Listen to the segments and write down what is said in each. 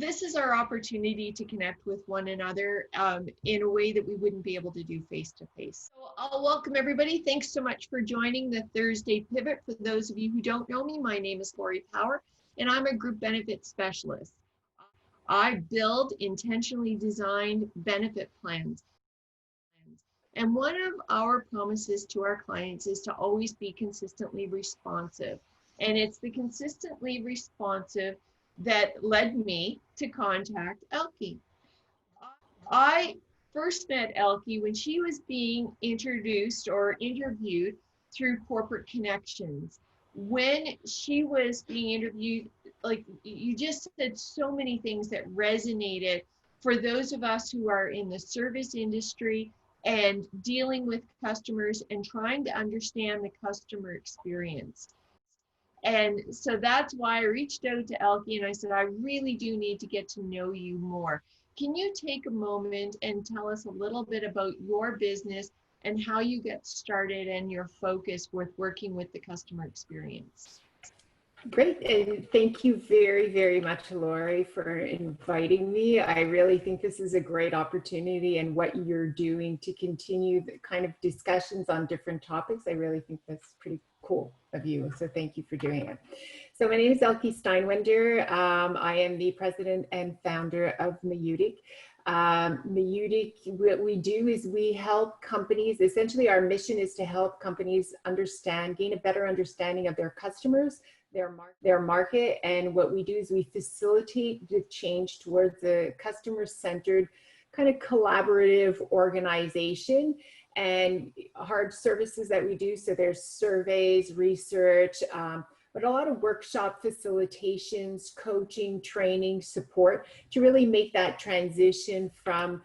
this is our opportunity to connect with one another in a way that we wouldn't be able to do face-to-face. So I'll welcome everybody. Thanks so much for joining the Thursday Pivot. For those of you who don't know me, my name is Lori Power, and I'm a group benefit specialist. I build intentionally designed benefit plans. And one of our promises to our clients is to always be consistently responsive. And it's the consistently responsive that led me to contact Elke. I first met Elke when she was being introduced or interviewed through Corporate Connections. When she was being interviewed, like you just said so many things that resonated for those of us who are in the service industry and dealing with customers and trying to understand the customer experience. And so that's why I reached out to Elke and I said, I really do need to get to know you more. Can you take a moment and tell us a little bit about your business and how you get started and your focus with working with the customer experience? Great, and thank you very, very much, Lori, for inviting me. I really think this is a great opportunity, and what you're doing to continue the kind of discussions on different topics, I really think that's pretty cool of you. So thank you for doing it. So my name is Elke Steinwender. I am the president and founder of Mayutic. Mayutic, what we do is we help companies. Essentially, our mission is to help companies gain a better understanding of their customers, their market, and what we do is we facilitate the change towards a customer-centered kind of collaborative organization and hard services that we do. So there's surveys, research, but a lot of workshop facilitations, coaching, training, support to really make that transition from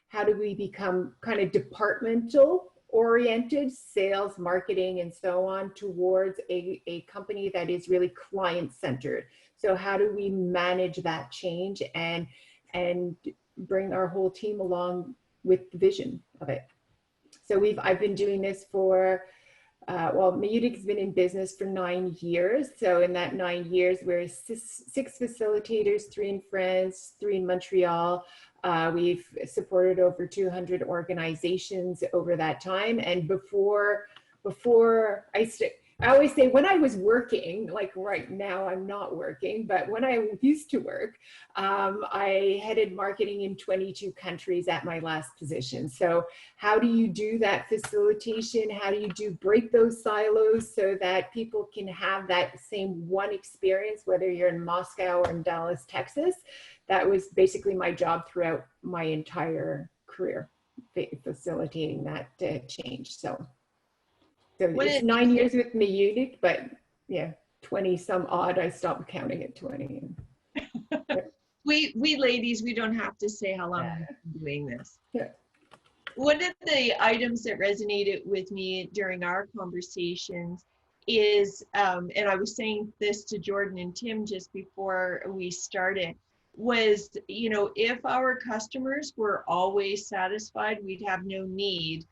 how do we become kind of departmental oriented, sales, marketing, and so on, towards a company that is really client-centered. So how do we manage that change and bring our whole team along with the vision of it? So I've been doing this for, well, Mayutic's been in business for 9 years. So in that 9 years, we're six facilitators, 3 in France, 3 in Montreal. We've supported over 200 organizations over that time. And before I always say when I was working, like right now I'm not working, but when I used to work, I headed marketing in 22 countries at my last position. So how do you do that facilitation? How do you break those silos so that people can have that same one experience, whether you're in Moscow or in Dallas, Texas? That was basically my job throughout my entire career, facilitating that change. So it's 9 years with Mayutic, but yeah, 20 some odd. I stopped counting at 20. We ladies, we don't have to say how long we've been doing this. Yeah. One of the items that resonated with me during our conversations is, and I was saying this to Jordan and Tim just before we started, was, you know, if our customers were always satisfied, we'd have no need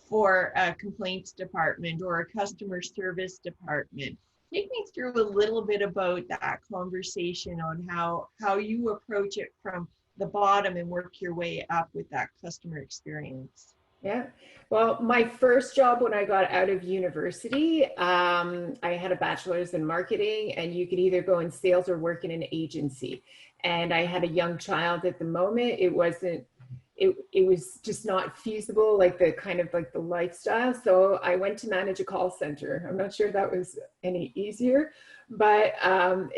for a complaints department or a customer service department. Take me through a little bit about that conversation on how you approach it from the bottom and work your way up with that customer experience. Yeah, well, my first job when I got out of university, I had a bachelor's in marketing, and you could either go in sales or work in an agency. And I had a young child at the moment. It was just not feasible, like the lifestyle. So I went to manage a call center. I'm not sure that was any easier, but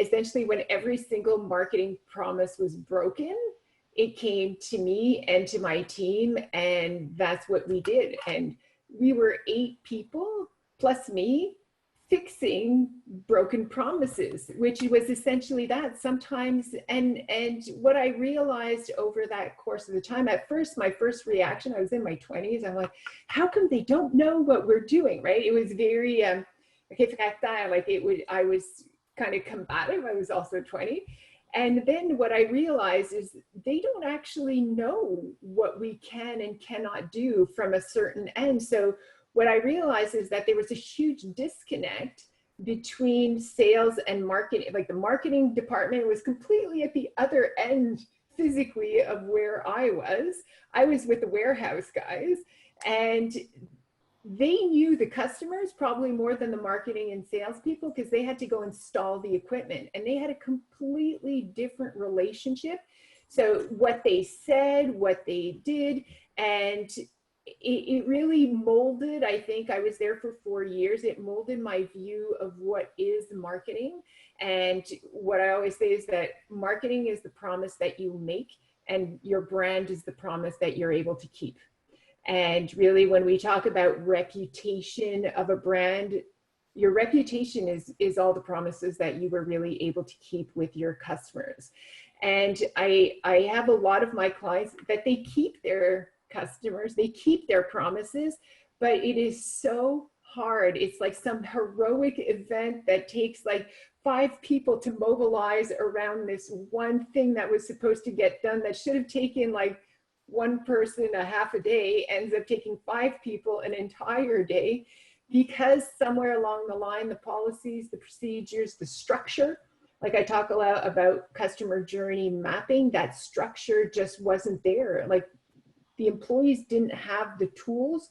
essentially when every single marketing promise was broken, it came to me and to my team, and that's what we did. And we were 8 people plus me fixing broken promises, which was essentially that sometimes. And what I realized over that course of the time, at first, my first reaction, I was in my 20s, I'm like, how come they don't know what we're doing, right? It was very, I was kind of combative. I was also 20. And then what I realized is they don't actually know what we can and cannot do from a certain end. So what I realized is that there was a huge disconnect between sales and marketing. Like the marketing department was completely at the other end physically of where I was. I was with the warehouse guys, and they knew the customers probably more than the marketing and salespeople, because they had to go install the equipment, and they had a completely different relationship. So what they said, what they did, and it really molded, I think I was there for 4 years, it molded my view of what is marketing. And what I always say is that marketing is the promise that you make, and your brand is the promise that you're able to keep. And really, when we talk about reputation of a brand, your reputation is all the promises that you were really able to keep with your customers. And I have a lot of my clients that they keep their customers, they keep their promises, but it is so hard. It's like some heroic event that takes like 5 people to mobilize around this one thing that was supposed to get done, that should have taken like one person a half a day, ends up taking 5 people an entire day, because somewhere along the line, the policies, the procedures, the structure, like I talk a lot about customer journey mapping, that structure just wasn't there. Like the employees didn't have the tools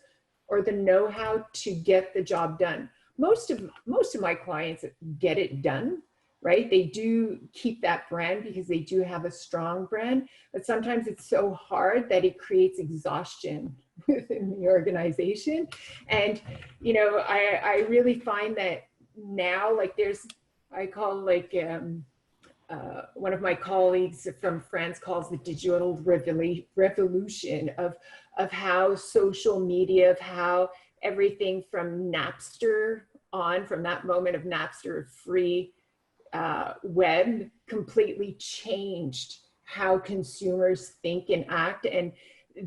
or the know-how to get the job done. Most of my clients get it done, right? They do keep that brand because they do have a strong brand, but sometimes it's so hard that it creates exhaustion within the organization. And, you know, I really find that now, like I call like, one of my colleagues from France calls the digital revolution of how social media, of how everything from Napster on, from that moment of Napster free web, completely changed how consumers think and act. And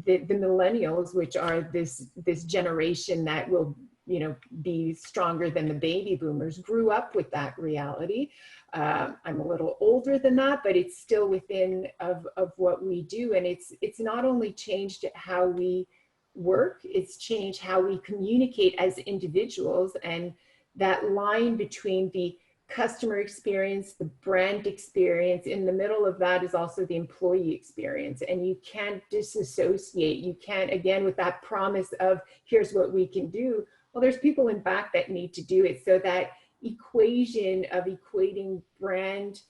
the millennials, which are this generation that will, you know, be stronger than the baby boomers, grew up with that reality. I'm a little older than that, but it's still within of what we do. And it's not only changed how we work, it's changed how we communicate as individuals. And that line between the customer experience, the brand experience, in the middle of that is also the employee experience. And you can't disassociate. You can't, again, with that promise of here's what we can do. Well, there's people in back that need to do it. So that equation of equating brand,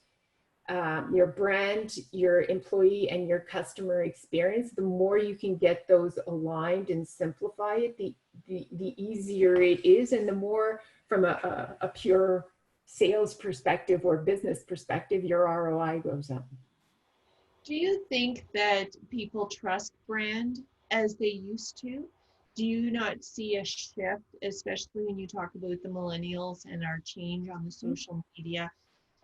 your employee, and your customer experience, the more you can get those aligned and simplify it, the easier it is. And the more from a pure sales perspective or business perspective, your ROI goes up. Do you think that people trust brand as they used to? Do you not see a shift, especially when you talk about the millennials and our change on the social media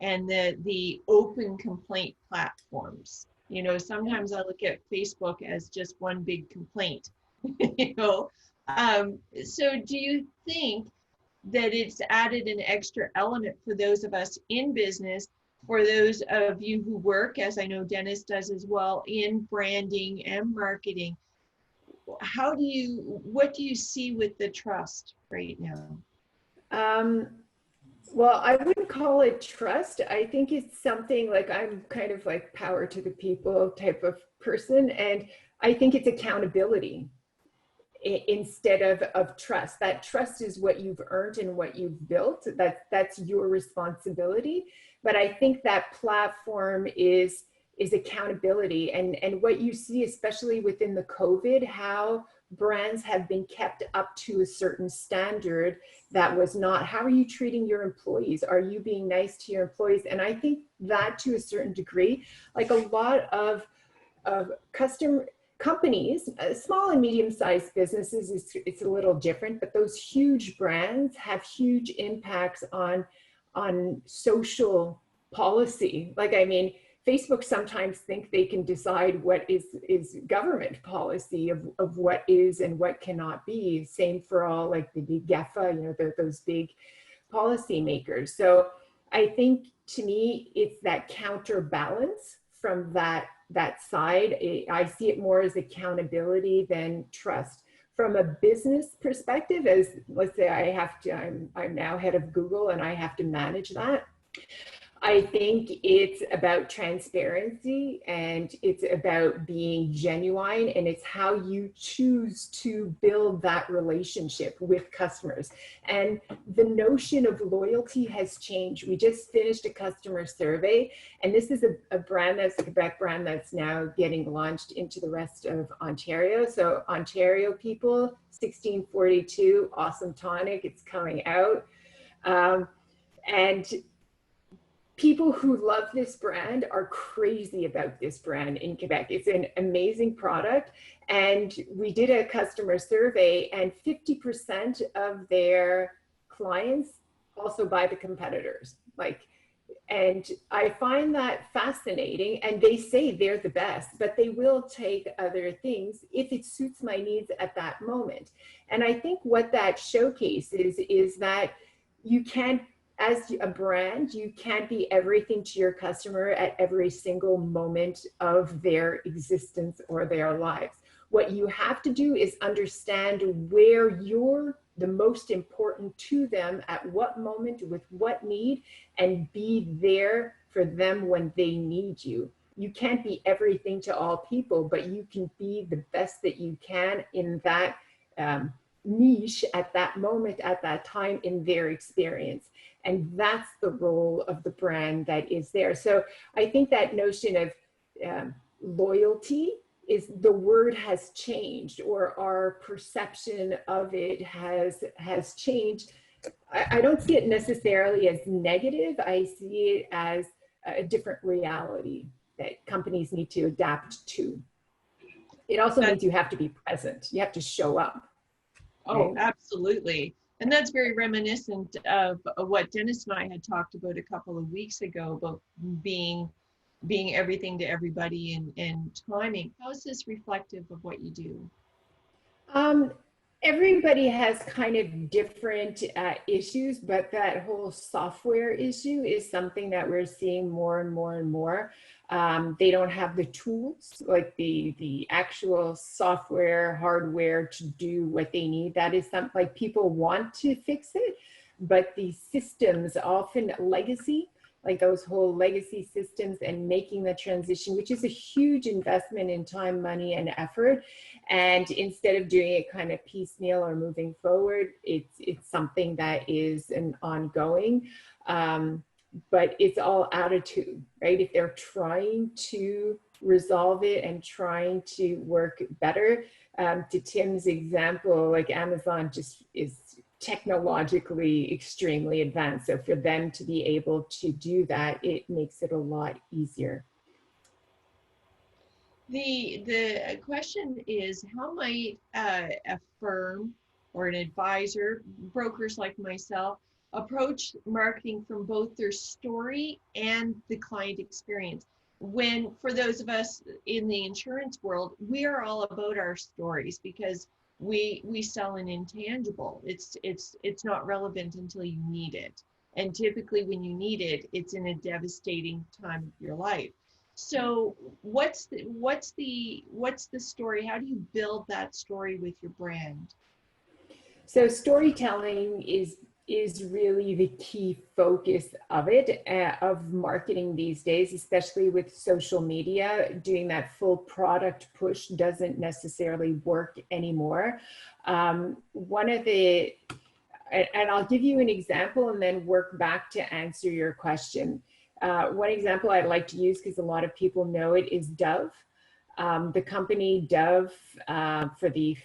and the open complaint platforms? You know, sometimes I look at Facebook as just one big complaint, you know. So do you think that it's added an extra element for those of us in business, for those of you who work, as I know Dennis does as well, in branding and marketing? What do you see with the trust right now? Well, I wouldn't call it trust. I think it's something like, I'm kind of like power to the people type of person. And I think it's accountability instead of trust. That trust is what you've earned and what you've built. That's your responsibility. But I think that platform is accountability. And what you see, especially within the COVID, how brands have been kept up to a certain standard that was not. How are you treating your employees? Are you being nice to your employees? And I think that, to a certain degree, like a lot of companies, small and medium-sized businesses, it's a little different, but those huge brands have huge impacts on social policy. Like, I mean, Facebook sometimes think they can decide what is government policy of what is and what cannot be. Same for all like the big GAFA, you know, those big policy makers. So I think, to me, it's that counterbalance from that side. I see it more as accountability than trust. from a business perspective, as let's say I'm now head of Google and I have to manage that. I think it's about transparency and it's about being genuine, and it's how you choose to build that relationship with customers. And the notion of loyalty has changed. We just finished a customer survey, and this is a brand that's a Quebec brand that's now getting launched into the rest of Ontario. So Ontario people, 1642, awesome tonic, it's coming out. And people who love this brand are crazy about this brand in Quebec. It's an amazing product. And we did a customer survey, and 50% of their clients also buy the competitors. And I find that fascinating. And they say they're the best, but they will take other things if it suits my needs at that moment. And I think what that showcases is that you can't, as a brand, you can't be everything to your customer at every single moment of their existence or their lives. What you have to do is understand where you're the most important to them at what moment with what need, and be there for them when they need you. You can't be everything to all people, but you can be the best that you can in that niche at that moment, at that time in their experience. And that's the role of the brand that is there. So I think that notion of loyalty is, the word has changed, or our perception of it has changed. I don't see it necessarily as negative. I see it as a different reality that companies need to adapt to. It also means you have to be present. You have to show up. Oh, absolutely. And that's very reminiscent of what Dennis and I had talked about a couple of weeks ago, about being everything to everybody and timing. How is this reflective of what you do? Everybody has kind of different issues, but that whole software issue is something that we're seeing more and more and more. They don't have the tools, like the actual software, hardware to do what they need. That is something, like, people want to fix it, but the systems, often legacy, like those whole legacy systems, and making the transition, which is a huge investment in time, money, and effort. And instead of doing it kind of piecemeal or moving forward, it's something that is an ongoing, but it's all attitude, right? If they're trying to resolve it and trying to work better, to Tim's example, like Amazon just is technologically extremely advanced. So for them to be able to do that, it makes it a lot easier. The question is, how might a firm or an advisor, brokers like myself, approach marketing from both their story and the client experience? When, for those of us in the insurance world, we are all about our stories, because we sell an intangible. It's not relevant until you need it, and typically when you need it, it's in a devastating time of your life. So what's the story? How do you build that story with your brand? So storytelling is really the key focus of it, of marketing these days, especially with social media. Doing that full product push doesn't necessarily work anymore. One of the, and I'll give you an example and then work back to answer your question. One example I'd like to use, because a lot of people know it, is Dove. The company Dove, for the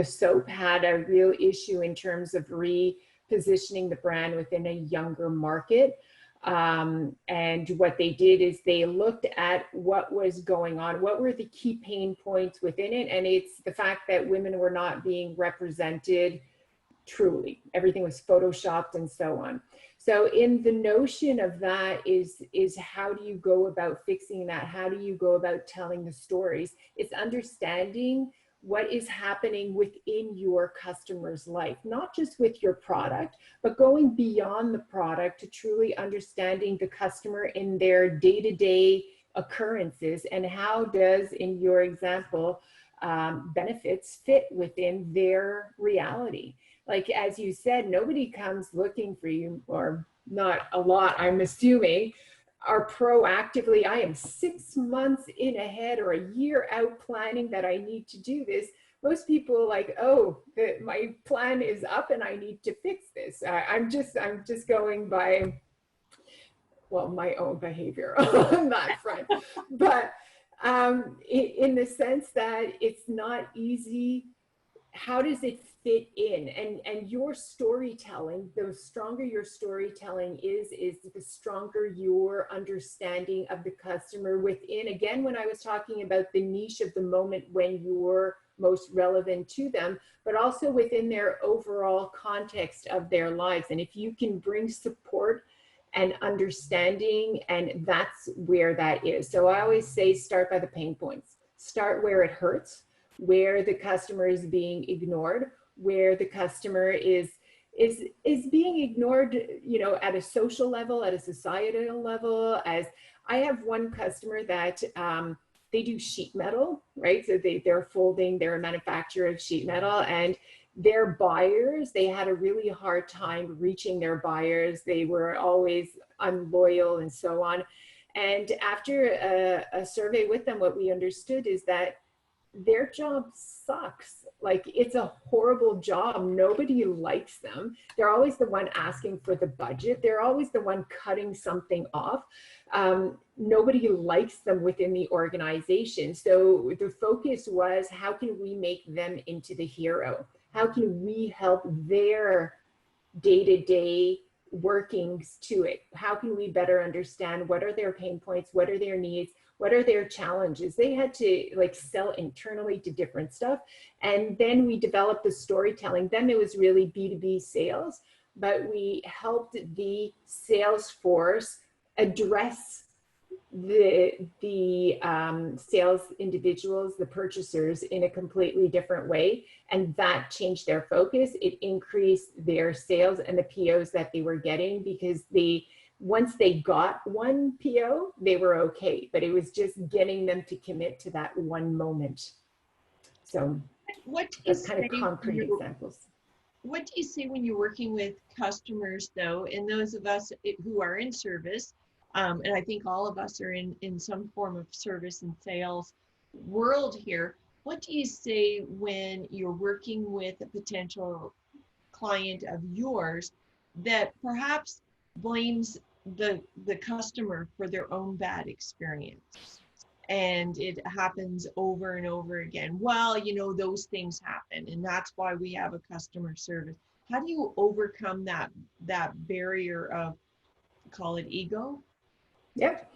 soap, had a real issue in terms of repositioning the brand within a younger market. And what they did is they looked at what was going on, what were the key pain points within it. And it's the fact that women were not being represented truly. Everything was photoshopped and so on. So in the notion of that is how do you go about fixing that? How do you go about telling the stories? It's understanding what is happening within your customer's life, not just with your product, but going beyond the product to truly understanding the customer in their day-to-day occurrences. And how does, in your example, benefits fit within their reality. Like, as you said, nobody comes looking for you, or not a lot, I'm assuming, are proactively, I am 6 months in ahead or a year out planning that I need to do this. Most people like, oh, my plan is up and I need to fix this. I'm just going by, well, my own behavior on that front. But in the sense that it's not easy, how does it fit in? And your storytelling, the stronger your storytelling is the stronger your understanding of the customer within, again, when I was talking about the niche of the moment when you're most relevant to them, but also within their overall context of their lives. And if you can bring support and understanding, and that's where that is. So I always say, start by the pain points. Start where it hurts, where the customer is being ignored, where the customer is being ignored, you know, at a social level, at a societal level. As I have one customer that they do sheet metal, right? So they're folding, they're a manufacturer of sheet metal, and their buyers, they had a really hard time reaching their buyers. They were always unloyal and so on. And after a survey with them, what we understood is that their job sucks. Like, it's a horrible job. Nobody likes them. They're always the one asking for the budget. They're always the one cutting something off. Nobody likes them within the organization. So the focus was, how can we make them into the hero? How can we help their day-to-day workings to it? How can we better understand what are their pain points? What are their needs? What are their challenges? They had to like sell internally to different stuff. And then we developed the storytelling. Then it was really B2B sales, but we helped the sales force address the sales individuals, the purchasers, in a completely different way. And that changed their focus. It increased their sales and the POs that they were getting, because once they got one PO, they were okay, but it was just getting them to commit to that one moment. So that's kind of concrete examples. What do you say when you're working with customers, though, and those of us who are in service, and I think all of us are in some form of service and sales world here, what do you say when you're working with a potential client of yours that perhaps blames the customer for their own bad experience, and it happens over and over again? Well, you know, those things happen, and that's why we have a customer service. How do you overcome that barrier of, call it ego? Yep.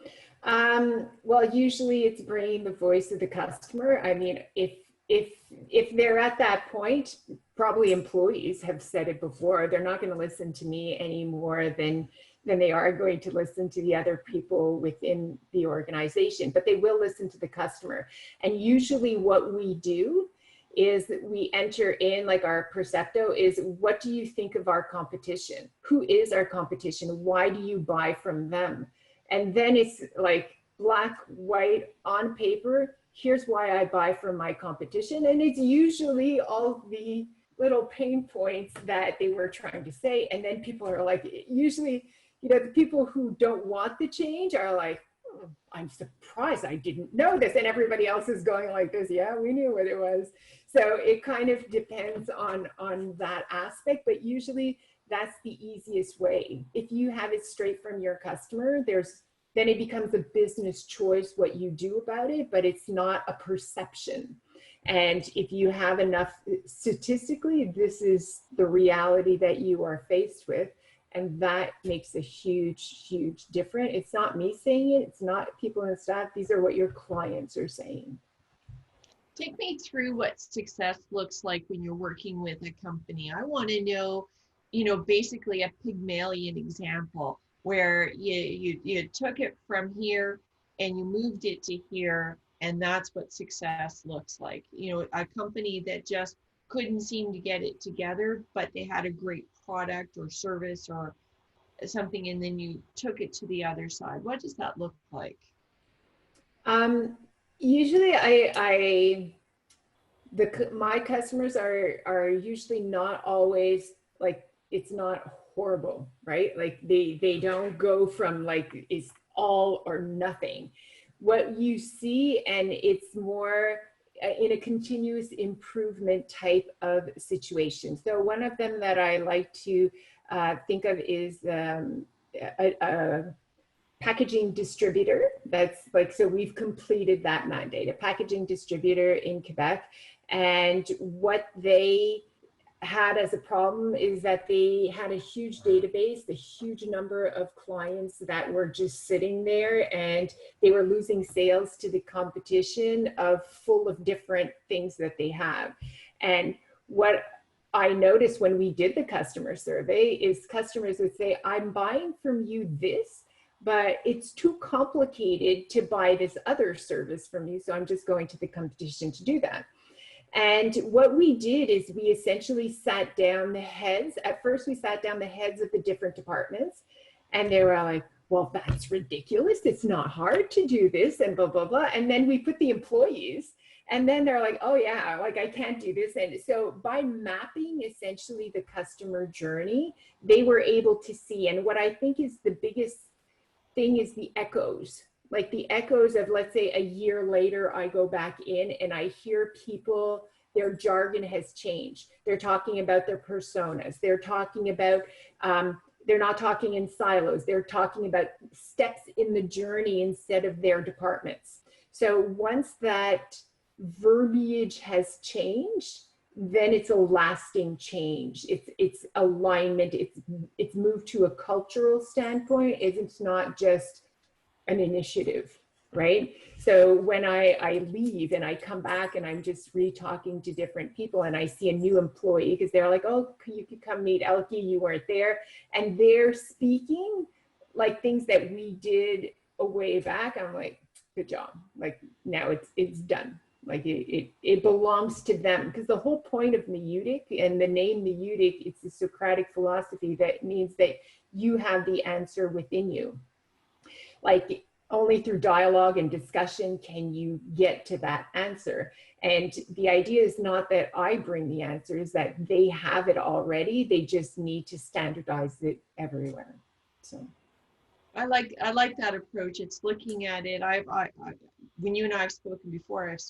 Well, usually it's bringing the voice of the customer. I mean, if they're at that point, probably employees have said it before, they're not going to listen to me any more than they are going to listen to the other people within the organization, but they will listen to the customer. And usually what we do is that we enter in, like, our Percepto is, what do you think of our competition? Who is our competition? Why do you buy from them? And then it's like black, white on paper. Here's why I buy from my competition. And it's usually all the little pain points that they were trying to say. And then people are like, usually, you know, the people who don't want the change are like, oh, I'm surprised I didn't know this. And everybody else is going like this. Yeah, we knew what it was. So it kind of depends on that aspect, but usually that's the easiest way. If you have it straight from your customer, then it becomes a business choice what you do about it, but it's not a perception. And if you have enough, statistically, this is the reality that you are faced with. And that makes a huge, huge difference. It's not me saying it. It's not people in the staff. These are what your clients are saying. Take me through what success looks like when you're working with a company. I want to know, you know, basically a Pygmalion example where you took it from here and you moved it to here, and that's what success looks like. You know, a company that just couldn't seem to get it together, but they had a great product or service or something, and then you took it to the other side. What does that look like? Usually My customers are usually not always like, it's not horrible, right? Like they don't go from like it's all or nothing. What you see, and it's more in a continuous improvement type of situation. So one of them that I like to think of is a packaging distributor. That's like, so we've completed that mandate, a packaging distributor in Quebec. And what they had as a problem is that they had a huge database, a huge number of clients that were just sitting there, and they were losing sales to the competition of full of different things that they have. And what I noticed when we did the customer survey is customers would say, I'm buying from you this, but it's too complicated to buy this other service from you, so I'm just going to the competition to do that. And what we did is we essentially sat down the heads. At first, we sat down the heads of the different departments, and they were like, well, that's ridiculous. It's not hard to do this, and blah, blah, blah. And then we put the employees, and then they're like, oh yeah, like I can't do this. And so by mapping essentially the customer journey, they were able to see. And what I think is the biggest thing is the echoes. Like the echoes of, let's say a year later, I go back in and I hear people, their jargon has changed. They're talking about their personas. They're talking about, they're not talking in silos. They're talking about steps in the journey instead of their departments. So once that verbiage has changed, then it's a lasting change. It's alignment. It's moved to a cultural standpoint. It's not just an initiative, right? So when I leave and I come back and I'm just re-talking to different people and I see a new employee, because they're like, oh, you could come meet Elke, you weren't there. And they're speaking like things that we did a way back. I'm like, good job. Like now it's done. Like it belongs to them, because the whole point of Meutic and the name Meutic, it's a Socratic philosophy that means that you have the answer within you. Like only through dialogue and discussion can you get to that answer. And the idea is not that I bring the answers, that they have it already. They just need to standardize it everywhere. So I like that approach. It's looking at it. When you and I have spoken before, I've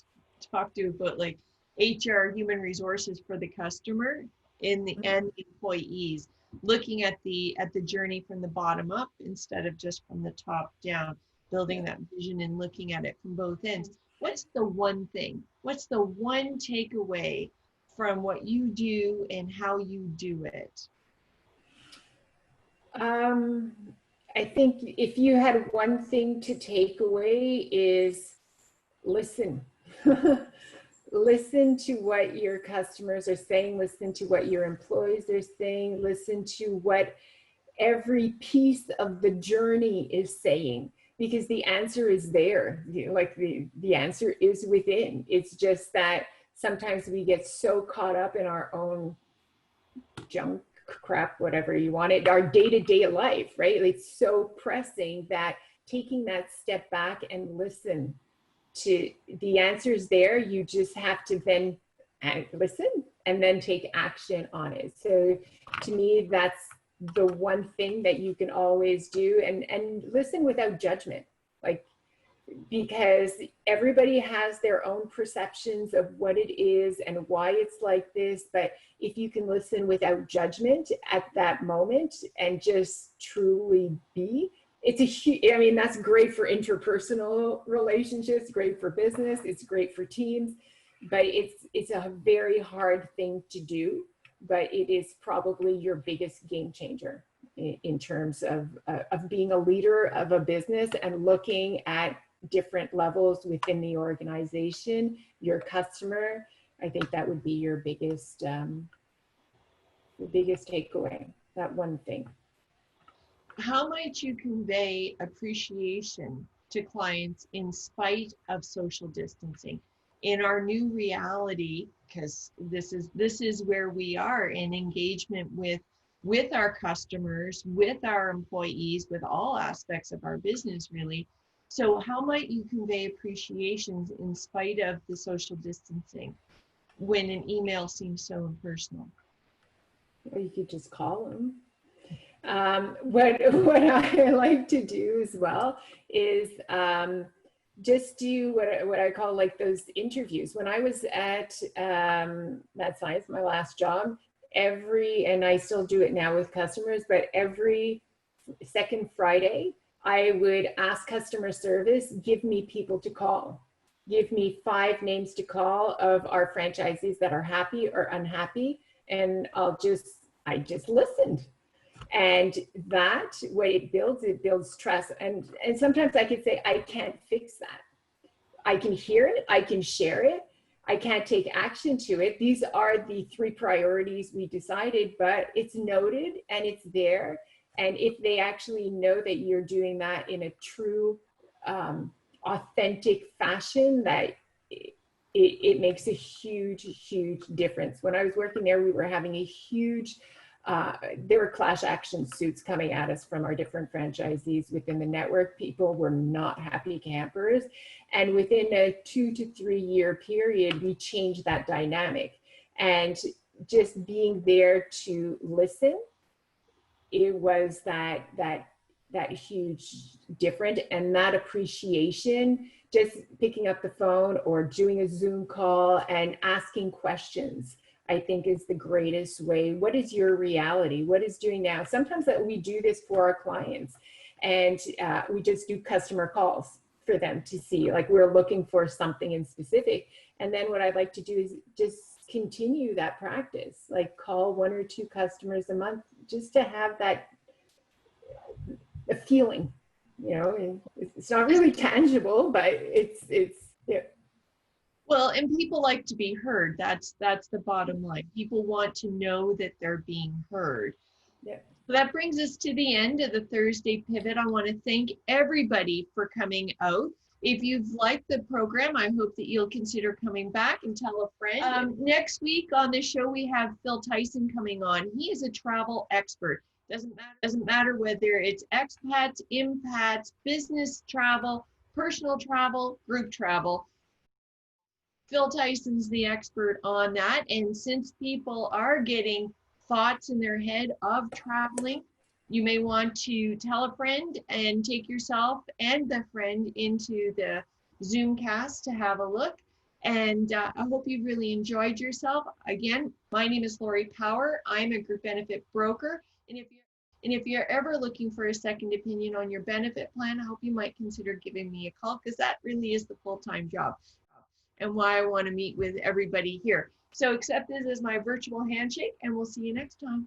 talked to about like HR, human resources for the customer and the employees, looking at the journey from the bottom up instead of just from the top down, building that vision and looking at it from both ends. What's the one thing? What's the one takeaway from what you do and how you do it? I think if you had one thing to take away is listen. Listen to what your customers are saying, listen to what your employees are saying, listen to what every piece of the journey is saying, because the answer is there. Like the answer is within. It's just that sometimes we get so caught up in our own junk, crap, whatever you want it, our day-to-day life, right? It's so pressing that taking that step back and listen to the answers there, you just have to then listen and then take action on it. So to me, that's the one thing that you can always do, and listen without judgment, like, because everybody has their own perceptions of what it is and why it's like this. But if you can listen without judgment at that moment and just truly be, I mean, that's great for interpersonal relationships, great for business, it's great for teams, but it's a very hard thing to do, but it is probably your biggest game changer in terms of being a leader of a business and looking at different levels within the organization, your customer. I think that would be your biggest takeaway, that one thing. How might you convey appreciation to clients in spite of social distancing in our new reality? Because this is where we are in engagement with our customers, with our employees, with all aspects of our business, really. So how might you convey appreciation in spite of the social distancing? when an email seems so impersonal. Or you could just call them. What I like to do as well is just do what I call like those interviews. When I was at Mad Science, my last job, and I still do it now with customers, but every second Friday, I would ask customer service, give me people to call. Give me 5 names to call of our franchisees that are happy or unhappy. And I just listened. And that, what it builds trust. And sometimes I could say, I can't fix that. I can hear it, I can share it, I can't take action to it. These are the 3 priorities we decided, but it's noted and it's there. And if they actually know that you're doing that in a true, authentic fashion, that it makes a huge, huge difference. When I was working there, we were having a huge, there were class action suits coming at us from our different franchisees within the network. People were not happy campers. And within a 2 to 3 year period, we changed that dynamic. And just being there to listen, it was that huge difference, and that appreciation, just picking up the phone or doing a Zoom call and asking questions, I think is the greatest way. What is your reality? What is doing now? Sometimes that we do this for our clients, and we just do customer calls for them to see, like we're looking for something in specific. And then what I'd like to do is just continue that practice, like call 1 or 2 customers a month, just to have that a feeling, you know. It's not really tangible, but it's yeah. Well, and people like to be heard. That's the bottom line. People want to know that they're being heard. Yeah. So that brings us to the end of the Thursday Pivot. I want to thank everybody for coming out. If you've liked the program, I hope that you'll consider coming back and tell a friend. Next week on the show, we have Phil Tyson coming on. He is a travel expert. Doesn't matter whether it's expats, impats, business travel, personal travel, group travel. Phil Tyson's the expert on that. And since people are getting thoughts in their head of traveling, you may want to tell a friend and take yourself and the friend into the Zoomcast to have a look. And I hope you really enjoyed yourself. Again, my name is Lori Power. I'm a group benefit broker. And if you're ever looking for a second opinion on your benefit plan, I hope you might consider giving me a call, because that really is the full-time job and why I want to meet with everybody here. So accept this as my virtual handshake, and we'll see you next time.